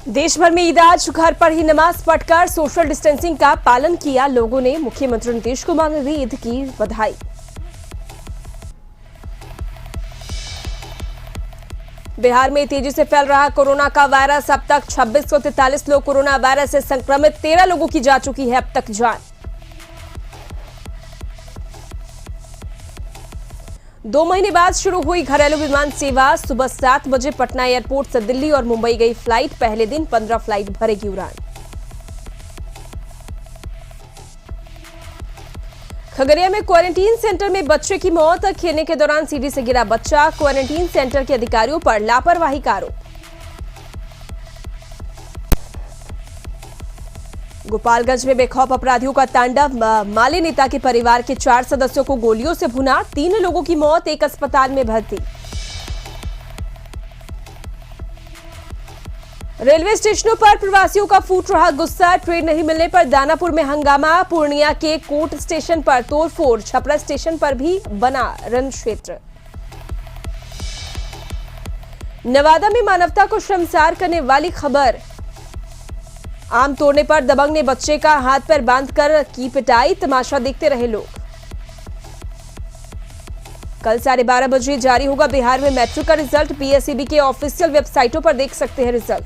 देश भर में ईद आज घर पर ही नमाज पढ़कर सोशल डिस्टेंसिंग का पालन किया। लोगों ने मुख्यमंत्री नीतीश कुमार ने दी ईद की बधाई। बिहार में तेजी से फैल रहा कोरोना का वायरस। अब तक 2643 लोग कोरोना वायरस से संक्रमित, 13 लोगों की जा चुकी है अब तक जान। 2 महीने बाद शुरू हुई घरेलू विमान सेवा। सुबह 7 बजे पटना एयरपोर्ट से दिल्ली और मुंबई गई फ्लाइट। पहले दिन 15 फ्लाइट भरेगी उड़ान। खगड़िया में क्वारंटीन सेंटर में बच्चे की मौत। खेलने के दौरान सीढ़ी से गिरा बच्चा। क्वारंटीन सेंटर के अधिकारियों पर लापरवाही का आरोप। गोपालगंज में बेखौफ अपराधियों का तांडव। माले नेता के परिवार के 4 सदस्यों को गोलियों से भुना। 3 लोगों की मौत, एक अस्पताल में भर्ती। रेलवे स्टेशनों पर प्रवासियों का फूट रहा गुस्सा। ट्रेन नहीं मिलने पर दानापुर में हंगामा। पूर्णिया के कोट स्टेशन पर तोड़फोड़। छपरा स्टेशन पर भी बना रण क्षेत्र। नवादा में मानवता को शर्मसार करने वाली खबर। आम तोड़ने पर दबंग ने बच्चे का हाथ पैर बांधकर की पिटाई। तमाशा देखते रहे लोग। कल 12:30 बजे जारी होगा बिहार में मैट्रिक का रिजल्ट। पीएसईबी के ऑफिशियल वेबसाइटों पर देख सकते हैं रिजल्ट।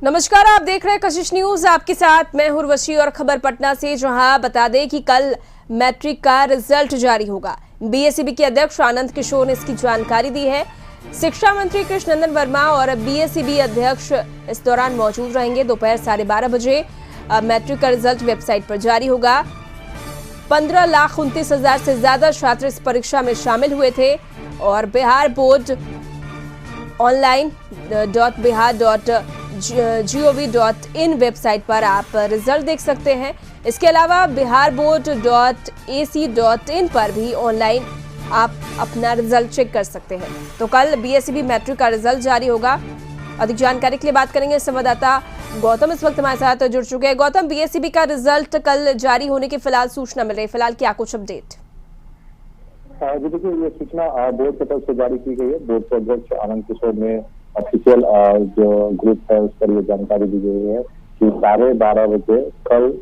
नमस्कार, आप देख रहे हैं कशिश न्यूज। आपके साथ मैं हूं उर्वशी और खबर पटना से, जहां बता दें कि कल मैट्रिक का रिजल्ट जारी होगा। बीएसईबी के अध्यक्ष आनंद किशोर ने इसकी जानकारी दी है। शिक्षा मंत्री कृष्णनंदन वर्मा और बीएसईबी अध्यक्ष इस दौरान मौजूद रहेंगे। दोपहर 12:30 बजे मैट्रिक का रिजल्ट वेबसाइट पर जारी होगा। 15,29,000 से ज्यादा छात्र इस परीक्षा में शामिल हुए थे और बिहार बोर्ड online.bihar.gov.in वेबसाइट पर आप रिजल्ट देख सकते हैं। इसके अलावा biharboard.ac.in पर भी ऑनलाइन आप अपना रिजल्ट चेक कर सकते हैं। तो कल बीएसईबी मैट्रिक का रिजल्ट जारी होगा। अधिक जानकारी के लिए बात करेंगे संवाददाता गौतम इस वक्त हमारे साथ जुड़ चुके हैं। गौतम, बीएसईबी का रिजल्ट कल जारी होने की फिलहाल सूचना मिल रही है, फिलहाल क्या कुछ अपडेट? जी देखिए, ये सूचना बोर्ड की तरफ से जारी की गई है। बोर्ड के अध्यक्ष आनंद किशोर ने ऑफिशियल जो ग्रुप है उस पर ये जानकारी दी गई है कि 12:30 बजे कल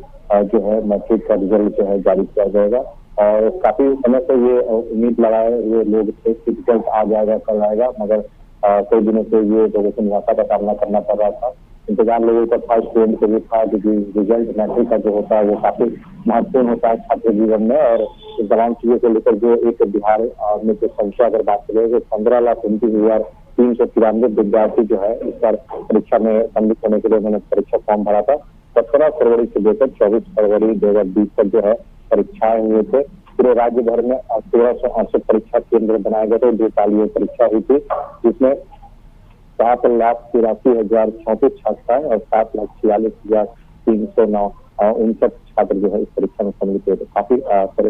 जो है मैट्रिक का रिजल्ट जो है जारी किया जाएगा। और काफी समय से ये उम्मीद लगाए हुए लोग थे कि रिजल्ट आ जाएगा, कल आएगा, मगर कई दिनों से ये लोगों को निराशा का सामना करना पड़ रहा था। इंतजार लोगों का था, स्टूडेंट के लिए था, क्योंकि रिजल्ट मैट्रिक का जो होता है वो काफी महत्वपूर्ण होता है छात्र जीवन में। और इस तमाम चीजों को लेकर जो एक बिहार में जो संख्या अगर बात करें तो 15,29,393 विद्यार्थी जो है इस बार परीक्षा में सम्मिलित होने के लिए उन्होंने परीक्षा फॉर्म भरा था। 17 फरवरी से लेकर 24 फरवरी 2020 तक जो है परीक्षाएं हुए थे। पूरे राज्य भर में 1368 परीक्षा केंद्र बनाए गए थे। 2 तालीय परीक्षा हुई थी, जिसमें 7,83,034 छात्राएं और 7,46,309 छात्र जो है इस परीक्षा में सम्मिलित हुए थे। काफी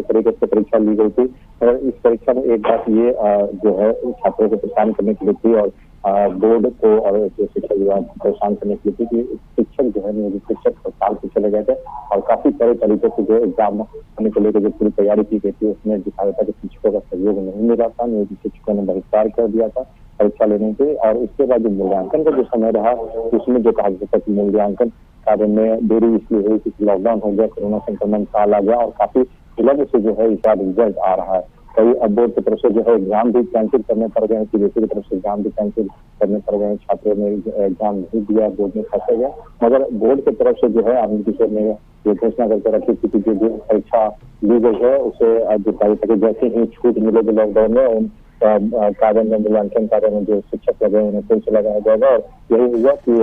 तरीके से परीक्षा ली गई थी। और इस परीक्षा में एक बात ये जो है छात्रों को परेशान करने के लिए थी और बोर्ड को और जो शिक्षा विभाग को परेशान करने के लिए थी कि शिक्षक जो है नियोजित शिक्षक हड़ताल पे चले गए थे और काफी सारे तरीके से जो एग्जाम होने को लेकर जो पूरी तैयारी की गई थी उसमें दिखाया था कि शिक्षकों का सहयोग नहीं मिला था। नियोजित शिक्षकों ने बहिष्कार कर दिया था परीक्षा लेने के। और उसके बाद जो मूल्यांकन का जो समय रहा उसमें जो कहा जाता है कि मूल्यांकन कार्य में देरी इसलिए हुई क्योंकि लॉकडाउन हो गया, कोरोना संक्रमण काल आ गया और काफी विलंब से जो है इसका रिजल्ट आ रहा है। कई बोर्ड की तरफ से जो है एग्जाम भी कैंसिल करने पड़ गए हैं, सीबीएसई की तरफ से एग्जाम भी कैंसिल करने पड़ गए हैं। छात्रों ने एग्जाम नहीं दिया, बोर्ड में फंसे गए। मगर बोर्ड की तरफ से जो है आनंद किशोर ने ये घोषणा करके रखी थी कि जो परीक्षा ली गई है उसे जो जैसे ही छूट मिलेगी लॉकडाउन में उन कार्य में मूल्यांकन कार्य में जो शिक्षक लगे उन्हें फिर से लगाया जाएगा। और यही हुआ कि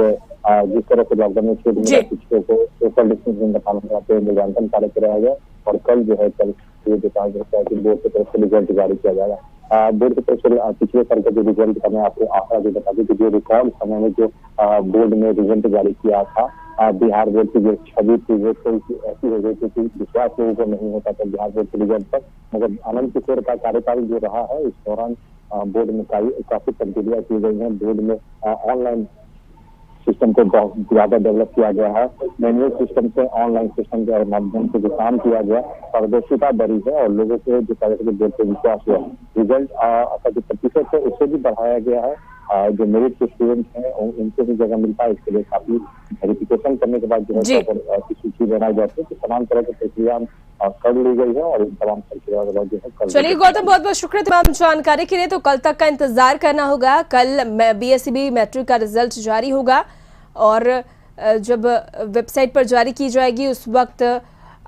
जिस तरह से लॉकडाउन में छूट मिला शिक्षकों को सोशल डिस्टेंसिंग का पालन कराते हुए मूल्यांकन कार्य कराया गया। और कल जो है कल ये बताया जाता है कि बोर्ड की तरफ से रिजल्ट जारी किया जाएगा। बोर्ड की तरफ से पिछले साल का जो रिजल्ट का मैं आपको आंकड़ा भी बता दूं कि जो रिकॉर्ड समय में जो बोर्ड ने रिजल्ट जारी किया था, बिहार बोर्ड की जो छवि थी वो थोड़ी ऐसी हो गई थी कि विश्वास लोगों को नहीं होता था बिहार बोर्ड के रिजल्ट पर। मगर आनंद किशोर का कार्यकाल जो रहा है इस दौरान बोर्ड में काफी तब्दीलियां की गई हैं। बोर्ड में ऑनलाइन सिस्टम को बहुत ज्यादा डेवलप किया गया है। मैनुअल सिस्टम से ऑनलाइन सिस्टम के माध्यम से जो काम किया गया, पारदर्शिता बढ़ी है और लोगों के जो सर्टिफिकेट बोर्ड पे विश्वास हुआ। रिजल्ट का जो प्रतिशत है उससे भी बढ़ाया गया है। जो मेरिट के स्टूडेंट हैं उनको भी जगह मिलता है। इसके लिए काफी वेरिफिकेशन करने के बाद जो है की सूची बनाई जाती है, तो तमाम तरह की प्रक्रिया कर ली गई है और इन तमाम प्रक्रिया के बाद जो है। चलिए गौतम, बहुत बहुत शुक्रिया तमाम जानकारी के लिए। तो कल तक का इंतजार करना होगा। कल बीएसईबी मैट्रिक का रिजल्ट जारी होगा और जब वेबसाइट पर जारी की जाएगी उस वक्त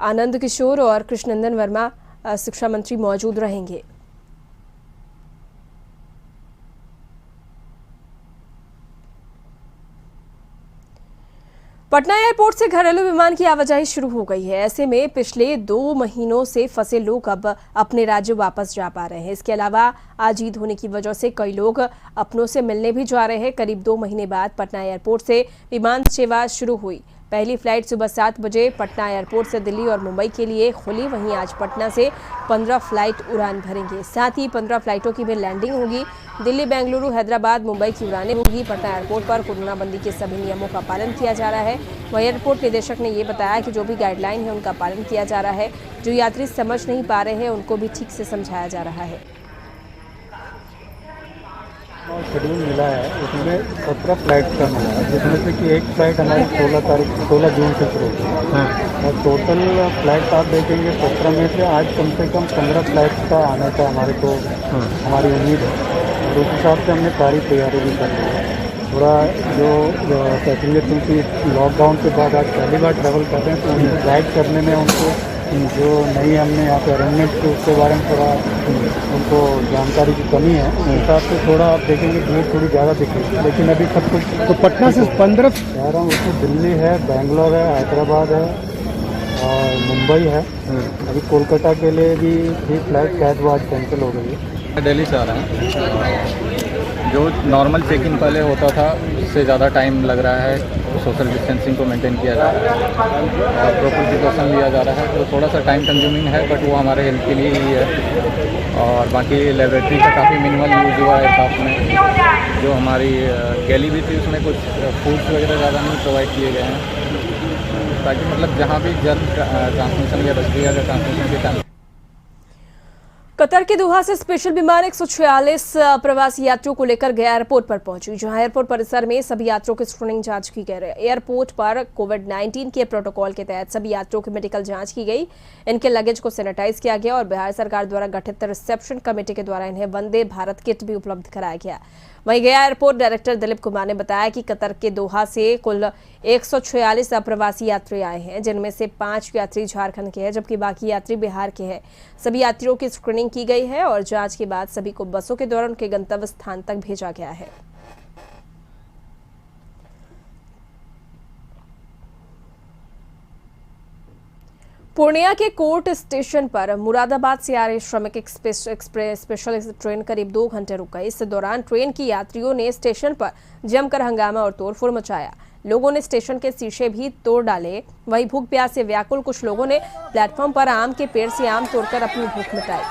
आनंद किशोर और कृष्णनंदन वर्मा शिक्षा मंत्री मौजूद रहेंगे। पटना एयरपोर्ट से घरेलू विमान की आवाजाही शुरू हो गई है। ऐसे में पिछले 2 महीनों से फंसे लोग अब अपने राज्य वापस जा पा रहे हैं। इसके अलावा आज ईद होने की वजह से कई लोग अपनों से मिलने भी जा रहे हैं। करीब 2 महीने बाद पटना एयरपोर्ट से विमान सेवा शुरू हुई। पहली फ्लाइट सुबह 7 बजे पटना एयरपोर्ट से दिल्ली और मुंबई के लिए खुली। वहीं आज पटना से 15 फ्लाइट उड़ान भरेंगे। साथ ही 15 फ्लाइटों की भी लैंडिंग होगी। दिल्ली, बेंगलुरु, हैदराबाद, मुंबई की उड़ानें होगी। पटना एयरपोर्ट पर कोरोना बंदी के सभी नियमों का पालन किया जा रहा है। वहीं एयरपोर्ट निदेशक ने ये बताया कि जो भी गाइडलाइन है उनका पालन किया जा रहा है। जो यात्री समझ नहीं पा रहे हैं उनको भी ठीक से समझाया जा रहा है। शेड्यूल मिला है, उसमें 17 फ्लाइट का मिला है, जिसमें से कि एक फ्लाइट हमारी 16 जून से शुरू होगी। और टोटल फ्लाइट आप देखेंगे 17 में से आज कम से कम 15 फ्लाइट का आने का हमारे को हमारी उम्मीद है। और उस हिसाब से हमने सारी तैयारी भी कर ली है। थोड़ा जो पैसेंजर क्योंकि लॉकडाउन के बाद आज पहली बार ट्रैवल कर रहे हैं, तो उनको गाइड करने में उनको जो नहीं हमने यहाँ पे अरेंजमेंट के उसके बारे में थोड़ा उनको जानकारी की कमी है। उस हिसाब से थोड़ा आप देखेंगे भीड़ थोड़ी ज़्यादा दिखेगी, लेकिन अभी सब कुछ तो पटना से 15 कह रहा हूँ, उसमें दिल्ली है, बेंगलोर है, हैदराबाद है और मुंबई है। अभी कोलकाता के लिए भी 3 फ्लाइट शायद वो आज कैंसिल हो गई है। दिल्ली से आ रहा है। जो नॉर्मल चेक इन पहले होता था उससे ज़्यादा टाइम लग रहा है। सोशल डिस्टेंसिंग को मेंटेन किया जा रहा है और प्रॉपर प्रिकॉशन लिया जा रहा है। तो थोड़ा सा टाइम कंज्यूमिंग है, बट वो हमारे हेल्थ के लिए ही है। और बाकी लेबोरेटरी का काफ़ी मिनिमल यूज़ हुआ है एयरक्राफ्ट में। जो हमारी गैली भी थी उसमें कुछ फूड्स वगैरह ज़्यादा नहीं प्रोवाइड किए गए हैं, ताकि मतलब जहाँ भी जल्द ट्रांसमिशन या बैक्टीरिया का ट्रांसमिशन के चांस। कतर के दोहा से स्पेशल विमान 146 प्रवासी यात्रियों को लेकर गया एयरपोर्ट पर पहुंची, जहां एयरपोर्ट परिसर में सभी यात्रियों की स्क्रीनिंग जांच की गई। एयरपोर्ट पर कोविड-19 के प्रोटोकॉल के तहत सभी यात्रियों की मेडिकल जांच की गई। इनके लगेज को सैनिटाइज किया गया और बिहार सरकार द्वारा गठित रिसेप्शन कमेटी के द्वारा इन्हें वंदे भारत किट भी उपलब्ध कराया गया। वहीं गया एयरपोर्ट डायरेक्टर दिलीप कुमार ने बताया कि कतर के दोहा से कुल 146 अप्रवासी यात्री आए हैं, जिनमें से 5 यात्री झारखंड के हैं, जबकि बाकी यात्री बिहार के हैं। सभी यात्रियों की स्क्रीनिंग की गई है और जांच के बाद सभी को बसों के द्वारा उनके गंतव्य स्थान तक भेजा गया है। पूर्णिया के कोर्ट स्टेशन पर मुरादाबाद से आ रही श्रमिक एक्सप्रेस स्पेशल ट्रेन करीब 2 घंटे रुक गई। इस दौरान ट्रेन की यात्रियों ने स्टेशन पर जमकर हंगामा और तोड़फोड़ मचाया। लोगों ने स्टेशन के शीशे भी तोड़ डाले। वहीं भूख प्यास से व्याकुल कुछ लोगों ने प्लेटफॉर्म पर आम के पेड़ से आम तोड़कर अपनी भूख मिटाई।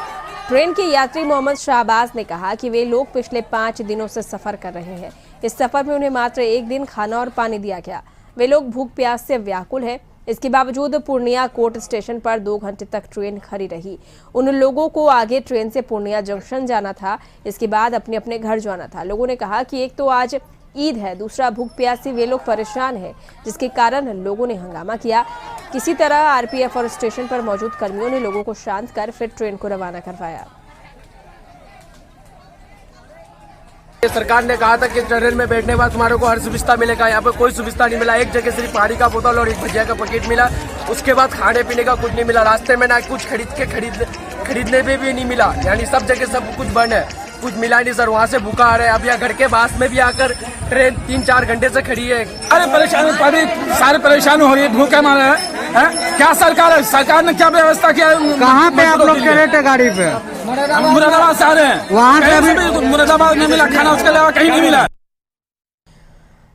ट्रेन के यात्री मोहम्मद शाहबाज ने कहा कि वे लोग पिछले 5 दिनों से सफर कर रहे हैं। इस सफर में उन्हें मात्र 1 दिन खाना और पानी दिया गया। वे लोग भूख प्यास से व्याकुल है। इसके बावजूद पूर्णिया कोर्ट स्टेशन पर 2 घंटे तक ट्रेन खड़ी रही। उन लोगों को आगे ट्रेन से पूर्णिया जंक्शन जाना था, इसके बाद अपने अपने घर जाना था। लोगों ने कहा कि एक तो आज ईद है, दूसरा भूख प्यास से वे लोग परेशान हैं, जिसके कारण लोगों ने हंगामा किया। किसी तरह आरपीएफ और स्टेशन पर मौजूद कर्मियों ने लोगों को शांत कर फिर ट्रेन को रवाना करवाया। सरकार ने कहा था कि ट्रेन में बैठने के बाद तुम्हारे को हर सुविधा मिलेगा। यहाँ पे कोई सुविधा नहीं मिला। एक जगह सिर्फ पानी का बोतल और एक भजिया का पैकेट मिला। उसके बाद खाने पीने का कुछ नहीं मिला। रास्ते में ना कुछ खरीदने में भी नहीं मिला। यानी सब जगह सब कुछ बंद है, कुछ मिला नहीं सर। वहाँ से भूखा आ रहे हैं। अब यहाँ घर के पास में भी आकर ट्रेन 3-4 घंटे से खड़ी है। अरे परेशान सारे परेशान हो रही है, भूखे मारे हैं। क्या सरकार ने क्या व्यवस्था किया? कहाँ पे आप लोग चढ़े थे गाड़ी पे? मुरादाबाद से आ रहे हैं। वहाँ पे मुरादाबाद में मिला खाना, उसके अलावा कहीं नहीं मिला।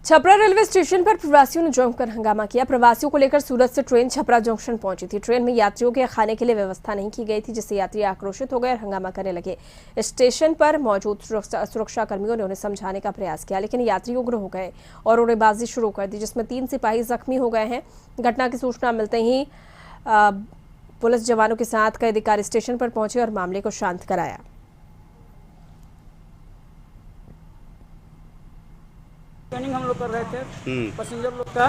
छपरा रेलवे स्टेशन पर प्रवासियों ने जमकर हंगामा किया। प्रवासियों को लेकर सूरत से ट्रेन छपरा जंक्शन पहुंची थी। ट्रेन में यात्रियों के खाने के लिए व्यवस्था नहीं की गई थी, जिससे यात्री आक्रोशित हो गए और हंगामा करने लगे। स्टेशन पर मौजूद सुरक्षा कर्मियों ने उन्हें समझाने का प्रयास किया, लेकिन यात्री उग्र हो गए और उड़ेबाजी शुरू कर दी, जिसमें 3 सिपाही जख्मी हो गए हैं। घटना की सूचना मिलते ही पुलिस जवानों के साथ कई अधिकारी स्टेशन पर पहुंचे और मामले को शांत कराया। ट्रेनिंग हम लोग कर रहे थे पैसेंजर लोग का।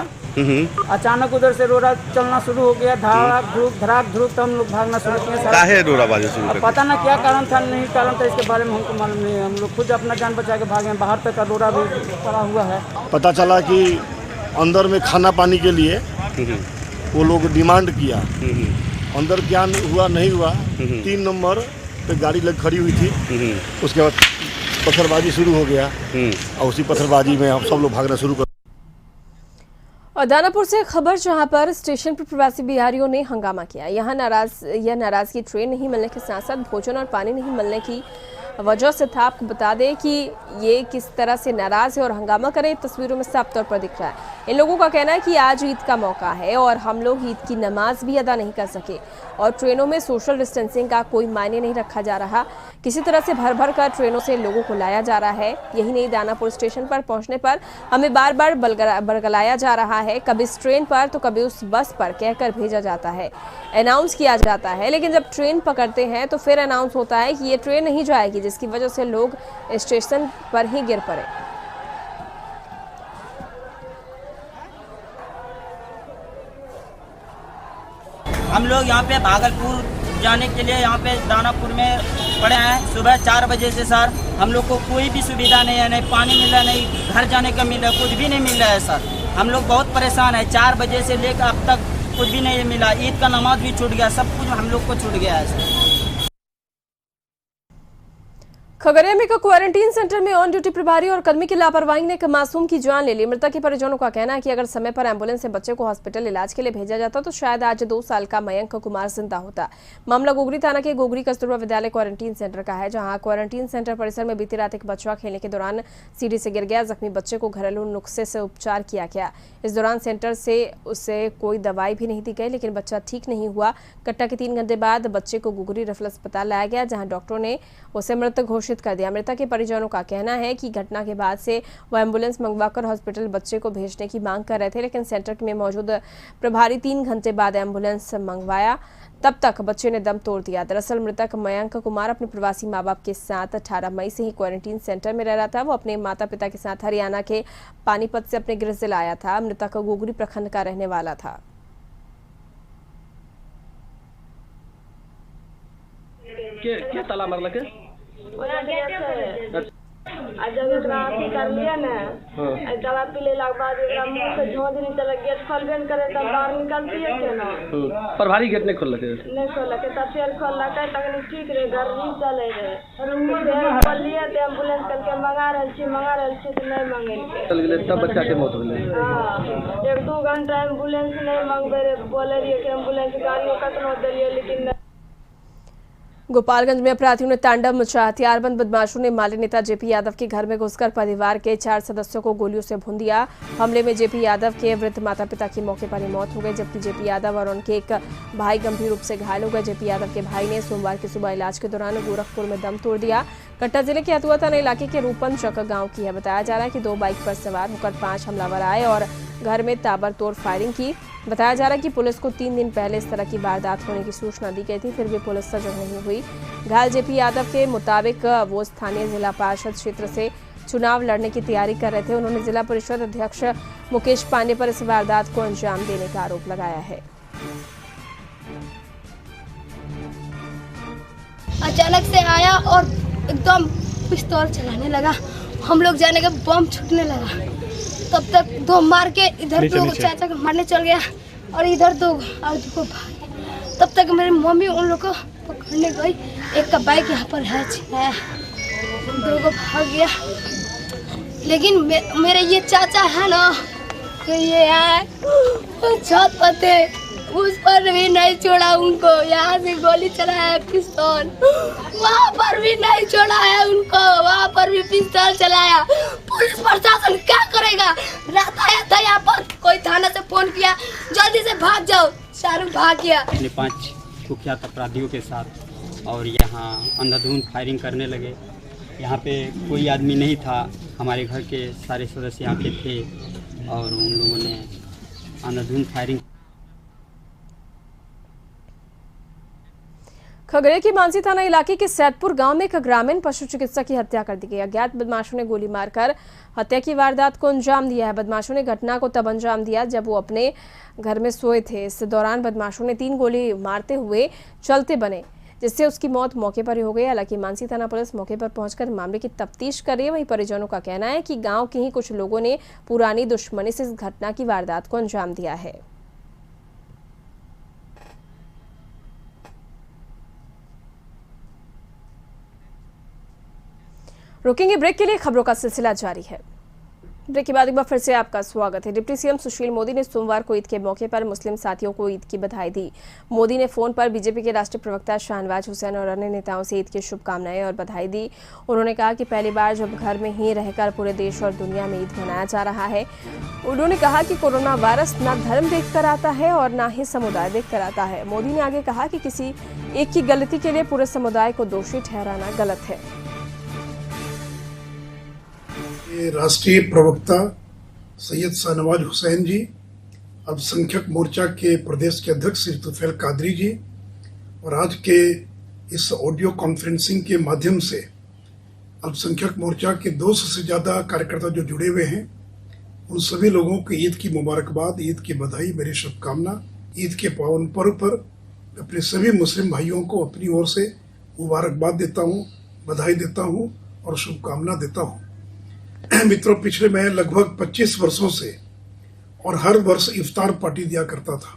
अचानक उधर से रोड़ा चलना शुरू हो गया, धड़ाक धड़ूक तो हम लोग भागना शुरू किए। रोड़ाबाजी शुरू कर दी? पता ना क्या कारण था, नहीं कारण था, इसके बारे में हमको मालूम नहीं है। हम लोग खुद अपना जान बचा के भागे। बाहर तक का रोड़ा भी पड़ा हुआ है। पता चला कि अंदर में खाना पानी के लिए वो लोग डिमांड किया। अंदर क्या हुआ नहीं हुआ, 3 नंबर पे गाड़ी लग खड़ी हुई थी। उसके बाद पत्थरबाजी शुरू हो गया और उसी पत्थरबाजी में हम सब लोग भागना शुरू कर। और दानापुर से खबर, जहां पर स्टेशन पर प्रवासी बिहारियों ने हंगामा किया। यह नाराजगी ट्रेन नहीं मिलने के साथ साथ भोजन और पानी नहीं मिलने की वजह से था। आपको बता दें कि ये किस तरह से नाराज है और हंगामा करें, तस्वीरों में साफ तौर पर दिख रहा है। इन लोगों का कहना है कि आज ईद का मौका है और हम लोग ईद की नमाज भी अदा नहीं कर सके और ट्रेनों में सोशल डिस्टेंसिंग का कोई मायने नहीं रखा जा रहा। किसी तरह से भर भर कर ट्रेनों से लोगों को लाया जा रहा है। यही नहीं, दानापुर स्टेशन पर पहुंचने पर हमें बार बार बरगलाया जा रहा है। कभी इस ट्रेन पर तो कभी उस बस पर कहकर भेजा जाता है, अनाउंस किया जाता है, लेकिन जब ट्रेन पकड़ते हैं तो फिर अनाउंस होता है कि ये ट्रेन नहीं जाएगी, जिसकी वजह से लोग स्टेशन पर ही गिर पड़े। हम लोग यहाँ पे भागलपुर जाने के लिए यहाँ पे दानापुर में पड़े हैं। सुबह 4 बजे से सर हम लोग को कोई भी सुविधा नहीं है, नहीं पानी मिल रहा है, नहीं घर जाने का मिल रहा है, कुछ भी नहीं मिल रहा है सर। हम लोग बहुत परेशान है। 4 बजे से लेकर अब तक कुछ भी नहीं मिला। ईद का नमाज भी छूट गया, सब कुछ हम लोग को छूट गया है सर। खगड़िया में क्वारंटीन सेंटर में ऑन ड्यूटी प्रभारी और कर्मी की लापरवाही ने एक मासूम की जान ले ली। मृतक के परिजनों का कहना है कि अगर समय पर एम्बुलेंस से बच्चे को हॉस्पिटल इलाज के लिए भेजा जाता तो शायद आज 2 साल का मयंक कुमार जिंदा होता। मामला गोगरी थाना के गोगरी कस्तूरबा विद्यालय क्वारंटीन सेंटर का है, जहां क्वारंटीन सेंटर परिसर में बीती रात एक बच्चा खेलने के दौरान सीढ़ी से गिर गया। जख्मी बच्चे को घरेलू नुस्खे से उपचार किया गया। इस दौरान सेंटर से उसे कोई दवाई भी नहीं दी गई, लेकिन बच्चा ठीक नहीं हुआ। घटना के 3 घंटे बाद बच्चे को गोगरी रेफरल अस्पताल लाया गया, जहां डॉक्टरों ने उसे मृत घोषित कर दिया। मृतक के परिजनों का कहना है कि घटना के बाद से वो एम्बुलेंस मंगवाकर हॉस्पिटल बच्चे को भेजने की मांग कर रहे थे, लेकिन सेंटर में मौजूद प्रभारी 3 घंटे बाद एम्बुलेंस मंगवाया, तब तक बच्चे ने दम तोड़ दिया। दरअसल मृतक मयंक कुमार अपने प्रवासी मां बाप के साथ 18 मई से ही क्वारंटीन सेंटर में रह रहा था। वो अपने माता पिता के साथ हरियाणा के पानीपत से अपने गृह जिला आया था। मृतक गोगरी प्रखंड का रहने वाला था। क्या ताला मारला के? जब एकरा अथी कर लिया ना, दवा पीले के बाद मुँह से झोंझ नहीं चल, गेट खोलबे न करे तब बाहर निकलती है के ना। प्रभारी गेट नहीं खोल लगे? नहीं खोल लगे, तब फिर खोल लगे तक ठीक रहे, घर नहीं चले रहे। फिर खोल लिए तो एम्बुलेंस करके मंगा रहे तो नहीं मंगे चल गए, तब बच्चा के मौत हो गई। हाँ, 1-2 घंटा एम्बुलेंस नहीं मंगबे रहे, बोले रही कि एम्बुलेंस गाड़ियों कतनो दिलिए, लेकिन गोपालगंज में अपराधियों ने तांडव मचा। हथियारबंद बदमाशों ने माले नेता जेपी यादव के घर में घुसकर परिवार के 4 सदस्यों को गोलियों से भून दिया। हमले में जेपी यादव के वृद्ध माता पिता की मौके पर ही मौत हो गई, जबकि जेपी यादव और उनके एक भाई गंभीर रूप से घायल हो गए। जेपी यादव के भाई ने सोमवार की सुबह इलाज के दौरान गोरखपुर में दम तोड़ दिया। घटना जिले के हथुआ थाना इलाके के रूपन चक गाँव की है। बताया जा रहा है कि 2 बाइक पर सवार होकर 5 हमलावर आए और घर में ताबड़तोड़ फायरिंग की। बताया जा रहा है कि पुलिस को 3 दिन पहले इस तरह की वारदात होने की सूचना दी गई थी, फिर भी पुलिस सजग नहीं हुई। घायल जेपी यादव के मुताबिक वो स्थानीय जिला पार्षद क्षेत्र से चुनाव लड़ने की तैयारी कर रहे थे। उन्होंने जिला परिषद अध्यक्ष मुकेश पांडे पर इस वारदात को अंजाम देने का आरोप लगाया है। अचानक से आया और एकदम पिस्तौल चलाने लगा। हम लोग जाने के बम छूटने लगा, तब तक 2 मार के इधर 2 चाचा को मारने चल गया और इधर 2 और 2 को भाग। तब तक मेरी मम्मी उन लोग को पकड़ने गई। एक का बाइक यहाँ पर है, 2 को भाग गया। लेकिन मेरे ये चाचा है ना, ये है छत पते, उस पर भी नहीं छोड़ा उनको। यहाँ से गोली चलाया, पिस्तौल, वहाँ पर भी भी नहीं छोड़ा है उनको, वहाँ पर भी पिस्तौल चलाया। पुलिस प्रशासन क्या करेगा? रहता है था यहाँ पर, कोई थाना से फोन किया जल्दी से भाग जाओ, शाहरुख भाग गया। 5 कुख्यात अपराधियों के साथ और यहाँ अंधाधुंध फायरिंग करने लगे। यहाँ पे कोई आदमी नहीं था, हमारे घर के सारे सदस्य यहाँ पे थे और उन लोगों ने अंधाधुंध फायरिंग। खगड़िया की मानसी थाना इलाके के सैदपुर गांव में एक ग्रामीण पशु चिकित्सक की हत्या कर दी गई। अज्ञात बदमाशों ने गोली मारकर हत्या की वारदात को अंजाम दिया है। बदमाशों ने घटना को तब अंजाम दिया जब वो अपने घर में सोए थे। इस दौरान बदमाशों ने 3 गोली मारते हुए चलते बने, जिससे उसकी मौत मौके पर ही हो गई। हालांकि मानसी थाना पुलिस मौके पर पहुंचकर मामले की तफ्तीश कर रही है। वहीं परिजनों का कहना है कि गाँव के ही कुछ लोगों ने पुरानी दुश्मनी से इस घटना की वारदात को अंजाम दिया है। रुकेंगे ब्रेक के लिए, खबरों का सिलसिला जारी है। ब्रेक के बाद एक बार फिर से आपका स्वागत है। डिप्टी सीएम सुशील मोदी ने सोमवार को ईद के मौके पर मुस्लिम साथियों को ईद की बधाई दी। मोदी ने फोन पर बीजेपी के राष्ट्रीय प्रवक्ता शाहनवाज हुसैन और अन्य नेताओं से ईद की शुभकामनाएं और बधाई दी। उन्होंने कहा कि पहली बार जब घर में ही रहकर पूरे देश और दुनिया में ईद मनाया जा रहा है। उन्होंने कहा कि कोरोना वायरस न धर्म देखकर आता है और न ही समुदाय देखकर आता है। मोदी ने आगे कहा कि किसी एक की गलती के लिए पूरे समुदाय को दोषी ठहराना गलत है। राष्ट्रीय प्रवक्ता सैयद शाहनवाज हुसैन जी, अल्पसंख्यक मोर्चा के प्रदेश के अध्यक्ष श्री तुफैल कादरी जी और आज के इस ऑडियो कॉन्फ्रेंसिंग के माध्यम से अल्पसंख्यक मोर्चा के 200 से ज़्यादा कार्यकर्ता जो जुड़े हुए हैं, उन सभी लोगों को ईद की मुबारकबाद, ईद की बधाई, मेरी शुभकामना। ईद के पावन पर्व पर अपने सभी मुस्लिम भाइयों को अपनी ओर से मुबारकबाद देता हूँ, बधाई देता हूँ और शुभकामना देता हूँ। मित्रों, पिछले मैं लगभग 25 वर्षों से और हर वर्ष इफ्तार पार्टी दिया करता था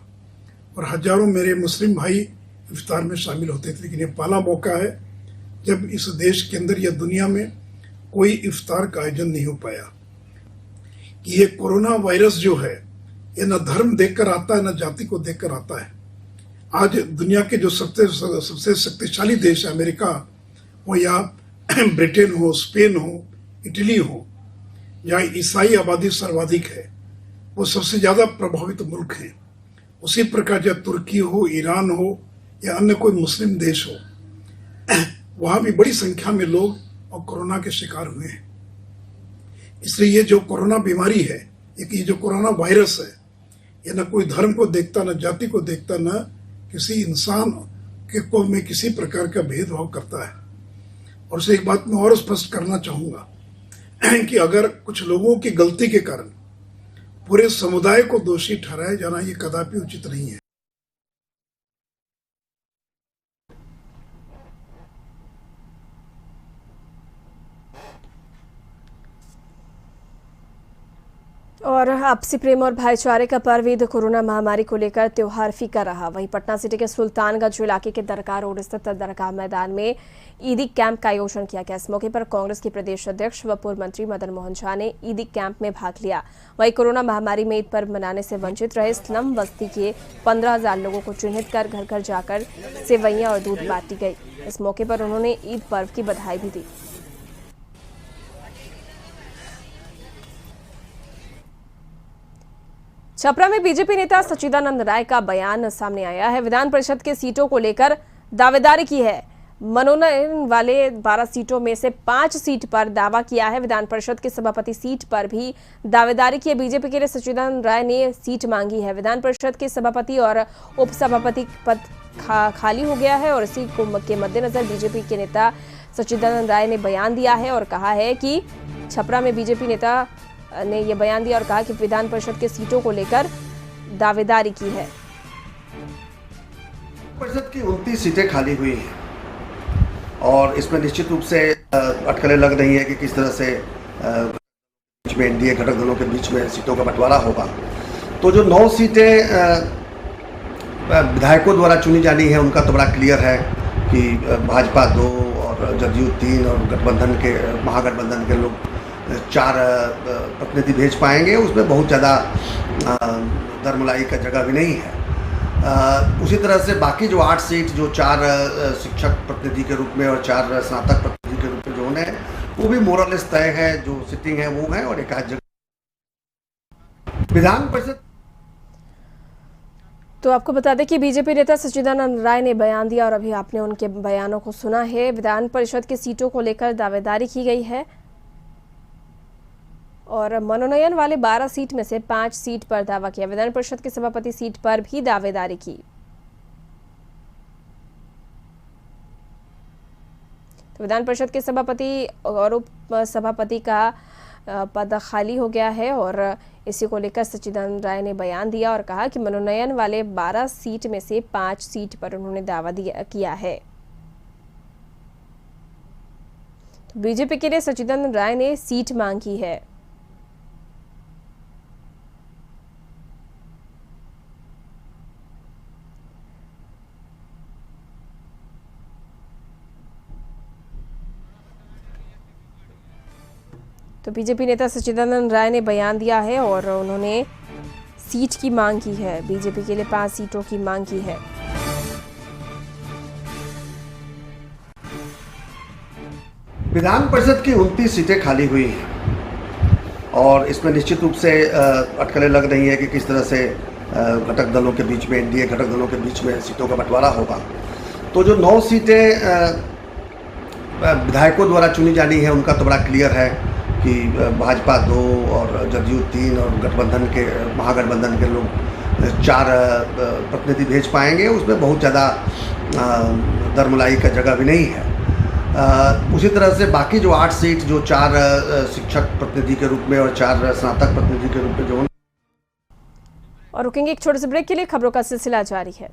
और हजारों मेरे मुस्लिम भाई इफ्तार में शामिल होते थे। लेकिन ये पहला मौका है जब इस देश के अंदर या दुनिया में कोई इफ्तार का आयोजन नहीं हो पाया। कि ये कोरोना वायरस जो है, ये न धर्म देखकर आता है, न जाति को देखकर आता है। आज दुनिया के जो सबसे शक्तिशाली देश है, अमेरिका हो या ब्रिटेन हो, स्पेन हो, इटली हो, जहाँ ईसाई आबादी सर्वाधिक है, वो सबसे ज़्यादा प्रभावित मुल्क हैं। उसी प्रकार जब तुर्की हो, ईरान हो या अन्य कोई मुस्लिम देश हो, वहाँ भी बड़ी संख्या में लोग और कोरोना के शिकार हुए हैं। इसलिए ये जो कोरोना बीमारी है, ये जो कोरोना वायरस है, ये न कोई धर्म को देखता, न जाति को देखता, न किसी इंसान के को में किसी प्रकार का भेदभाव करता है। और उसे एक बात मैं और स्पष्ट करना चाहूँगा कि अगर कुछ लोगों की गलती के कारण पूरे समुदाय को दोषी ठहराया जाना, ये कदापि उचित नहीं है। और आपसी प्रेम और भाईचारे का पर्व ईद कोरोना महामारी को लेकर त्योहार फीका रहा। वहीं पटना सिटी के सुल्तानगंज इलाके के दरगाह रोड स्थित दरगाह मैदान में ईदी कैंप का आयोजन किया गया। इस मौके पर कांग्रेस के प्रदेश अध्यक्ष व पूर्व मंत्री मदन मोहन झा ने ईदी कैंप में भाग लिया। वहीं कोरोना महामारी में ईद पर्व मनाने से वंचित रहे स्लम बस्ती के 15,000 लोगों को चिन्हित कर घर घर जाकर सेवैयां और दूध बांटी गई। इस मौके पर उन्होंने ईद पर्व की बधाई भी दी। छपरा में बीजेपी नेता सच्चिदानंद राय का बयान सामने आया है। विधान परिषद के सीटों को लेकर दावेदारी की है। मनोनयन वाले 12 सीटों में से 5 सीट पर दावा किया है। विधान परिषद के सभापति सीट पर भी दावेदारी की है। बीजेपी के लिए सच्चिदानंद राय ने सीट मांगी है। विधान परिषद के सभापति और उपसभापति पद खाली हो गया है और इसी के मद्देनजर बीजेपी के नेता सच्चिदानंद राय ने बयान दिया है और कहा है कि छपरा में बीजेपी नेता ने यह बयान दिया और कहा कि विधान परिषद के सीटों को लेकर दावेदारी की है। परिषद की 29 सीटें खाली हुई हैं और इसमें निश्चित रूप से अटकलें लग रही है कि किस तरह से बीच में एनडीए घटक दलों के बीच में सीटों का बंटवारा होगा। तो जो 9 सीटें विधायकों द्वारा चुनी जानी है, उनका तो बड़ा क्लियर है कि भाजपा 2 और जदयू 3 और गठबंधन के महागठबंधन के लोग 4 प्रतिनिधि भेज पाएंगे। उसमें बहुत ज़्यादा दरमलाई का जगह भी नहीं है। उसी तरह से बाकी जो 8 सीट जो 4 शिक्षक प्रतिनिधि के रूप में और 4 स्नातक प्रतिनिधि के रूप में जो होने हैं वो भी मोरलेस तय है, जो सिटिंग है वो है। और एक आध जगह विधान परिषद। तो आपको बता दें कि बीजेपी नेता सच्चिदानंद राय ने बयान दिया और अभी आपने उनके बयानों को सुना है। विधान परिषद की सीटों को लेकर दावेदारी की गई है और मनोनयन वाले 12 सीट में से 5 सीट पर दावा किया। विधान परिषद के सभापति सीट पर भी दावेदारी की। तो विधान परिषद के सभापति और उप सभापति का पद खाली हो गया है और इसी को लेकर सच्चिदानंद राय ने बयान दिया और कहा कि मनोनयन वाले 12 सीट में से 5 सीट पर उन्होंने दावा किया है। तो बीजेपी के लिए सच्चिदानंद राय ने सीट मांगी है। तो बीजेपी नेता सच्चिदानंद राय ने बयान दिया है और उन्होंने सीट की मांग की है। बीजेपी के लिए 5 सीटों की मांग की है। विधान परिषद की 29 सीटें खाली हुई हैं और इसमें निश्चित रूप से अटकलें लग रही हैं कि किस तरह से घटक दलों के बीच में, एनडीए घटक दलों के बीच में सीटों का बंटवारा होगा। तो जो 9 सीटें विधायकों द्वारा चुनी जानी है उनका तो बड़ा क्लियर है कि भाजपा 2 और जदयू 3 और गठबंधन के महागठबंधन के लोग 4 प्रतिनिधि भेज पाएंगे। उसमें बहुत ज़्यादा दरमलाई का जगह भी नहीं है। उसी तरह से बाकी जो 8 सीट जो 4 शिक्षक प्रतिनिधि के रूप में और 4 स्नातक प्रतिनिधि के रूप में जो। और रुकेंगे एक छोटे से ब्रेक के लिए। खबरों का सिलसिला जारी है।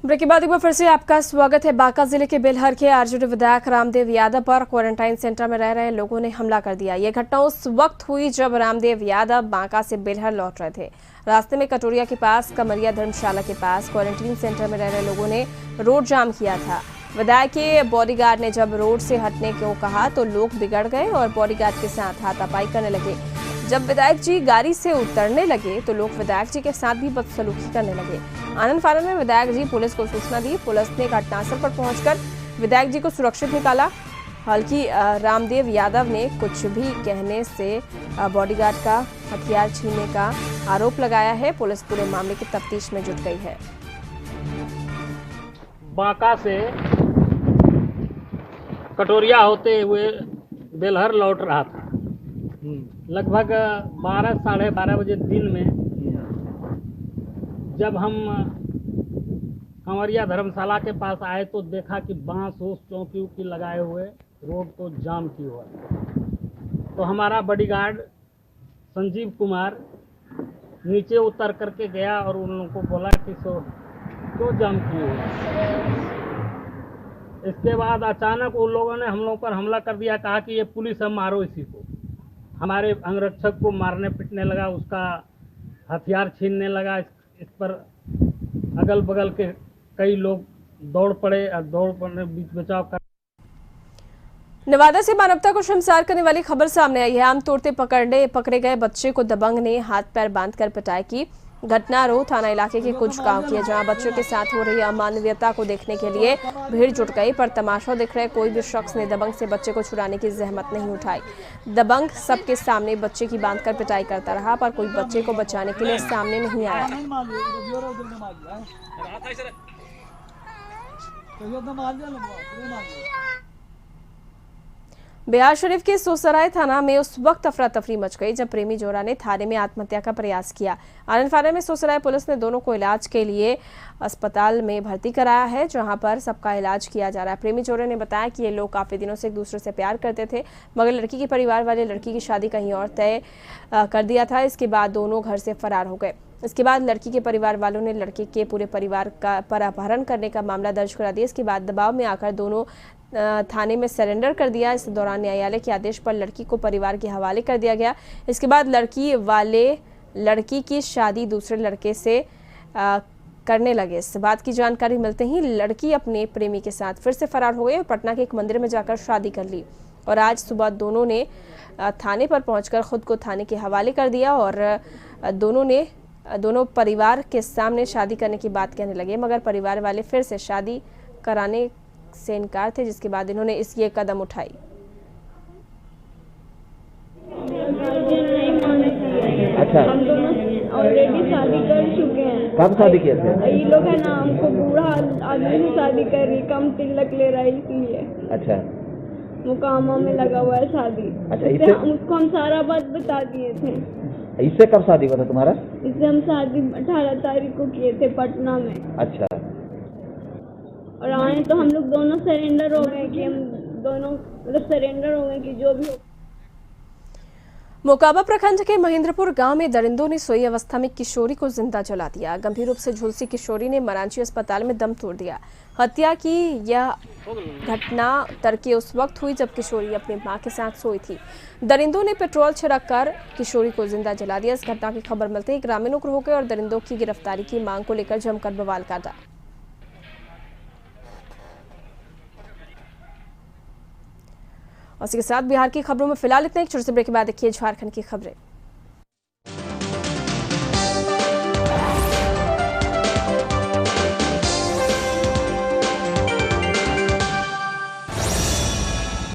ब्रेक के बाद एक बार फिर से आपका स्वागत है। बांका जिले के बेलहर के आरजेडी विधायक रामदेव यादव पर क्वारंटाइन सेंटर में रह रहे लोगों ने हमला कर दिया। यह घटना उस वक्त हुई जब रामदेव यादव बांका से बेलहर लौट रहे थे। रास्ते में कटोरिया के पास कमरिया धर्मशाला के पास क्वारंटाइन सेंटर में रह रहे लोगों ने रोड जाम किया था। विधायक के बॉडीगार्ड ने जब रोड से हटने को कहा तो लोग बिगड़ गए और बॉडीगार्ड के साथ हाथापाई करने लगे। जब विधायक जी गाड़ी से उतरने लगे तो लोग विधायक जी के साथ भी बदसलूकी करने लगे। आनंद फानन में विधायक जी पुलिस को सूचना दी। पुलिस ने घटनास्थल पर पहुंचकर विधायक जी को सुरक्षित निकाला। हालांकि रामदेव यादव ने कुछ भी कहने से बॉडीगार्ड का हथियार छीनने का आरोप लगाया है। पुलिस पूरे मामले की तफ्तीश में जुट गई है। बांका से कटोरिया होते हुए बेलहर लौट रहा था। लगभग 12 साढ़े 12 बजे दिन में जब हम कंवरिया धर्मशाला के पास आए तो देखा कि बांस ओस चौकी उकी लगाए हुए रोड को जाम किए हुआ। तो हमारा बॉडीगार्ड संजीव कुमार नीचे उतर करके गया और उन लोगों को बोला कि क्यों जाम किए हुए। इसके बाद अचानक उन लोगों ने हम लोगों पर हमला कर दिया। कहा कि ये पुलिस है, मारो इसी को। हमारे अंगरक्षक को मारने पीटने लगा, उसका हथियार छीनने लगा। इस पर अगल बगल के कई लोग दौड़ पड़े और दौड़ पड़ने बीच बचाव कर। नवादा से मानवता को शर्मसार करने वाली खबर सामने आई है। आम तौर पर पकड़े गए बच्चे को दबंग ने हाथ पैर बांधकर पिटाई की। घटना रोह थाना इलाके के कुछ गांव की है, जहां बच्चों के साथ हो रही अमानवीयता को देखने के लिए भीड़ जुट गई। पर तमाशा दिख रहे कोई भी शख्स ने दबंग से बच्चे को छुड़ाने की जहमत नहीं उठाई। दबंग सबके सामने बच्चे की बांधकर पिटाई करता रहा, पर कोई बच्चे को बचाने के लिए सामने नहीं आया। बिहार शरीफ के सोसराय थाना में उस वक्त अफरा तफरी मच गई जब प्रेमी जोड़ा ने थाने में आत्महत्या का प्रयास किया। आनंद फानन में सोसराय पुलिस ने दोनों को इलाज के लिए अस्पताल में भर्ती कराया है, जहां पर सबका इलाज किया जा रहा है। प्रेमी जोड़े ने बताया कि ये लोग काफी दिनों से एक दूसरे से प्यार करते थे, मगर लड़की के परिवार वाले लड़की की शादी कहीं और तय कर दिया था। इसके बाद दोनों घर से फरार हो गए। इसके बाद लड़की के परिवार वालों ने लड़के के पूरे परिवार का पर अपहरण करने का मामला दर्ज करा दिया। इसके बाद दबाव में आकर दोनों थाने में सरेंडर कर दिया। इस दौरान न्यायालय के आदेश पर लड़की को परिवार के हवाले कर दिया गया। इसके बाद लड़की वाले लड़की की शादी दूसरे लड़के से करने लगे। इस बात की जानकारी मिलते ही लड़की अपने प्रेमी के साथ फिर से फरार हो गई और पटना के एक मंदिर में जाकर शादी कर ली। और आज सुबह दोनों ने थाने पर पहुंचकर खुद को थाने के हवाले कर दिया और दोनों परिवार के सामने शादी करने की बात कहने लगे, मगर परिवार वाले फिर से शादी कराने से इनकार थे, जिसके बाद इन्होंने ये कदम उठाई। अच्छा, हम दोनों ऑलरेडी शादी कर चुके हैं। कब शादी किए थे? ये लोग है ना हमको बूढ़ा आदमी से शादी कर रही, कम तिलक ले रहा है इसलिए। अच्छा, मुकामा में लगा हुआ है शादी। अच्छा, इससे उसको हम सारा बात बता दिए थे। इससे कब शादी हुआ था तुम्हारा? इससे हम शादी 18 तारीख को किए थे पटना में। अच्छा, और आए तो हम लोग दोनों सरेंडर हो गए कि हम दोनों मतलब सरेंडर हो गए कि जो भी हो। मोकाबा प्रखंड के महेंद्रपुर गांव में दरिंदों ने सोई अवस्था में किशोरी को जिंदा जला दिया। गंभीर रूप से झुलसी किशोरी ने मरांची अस्पताल में दम तोड़ दिया। हत्या की यह घटना तड़के उस वक्त हुई जब किशोरी अपनी मां के साथ सोई थी। दरिंदों ने पेट्रोल छिड़ककर किशोरी को जिंदा जला दिया। इस घटना की खबर मिलते ही ग्रामीण उग्र हो गए और दरिंदों की गिरफ्तारी की मांग को लेकर जमकर बवाल काटा। और इसके साथ बिहार की खबरों में फिलहाल इतना। एक छोटे से ब्रेक के बाद देखिए झारखंड की खबरें।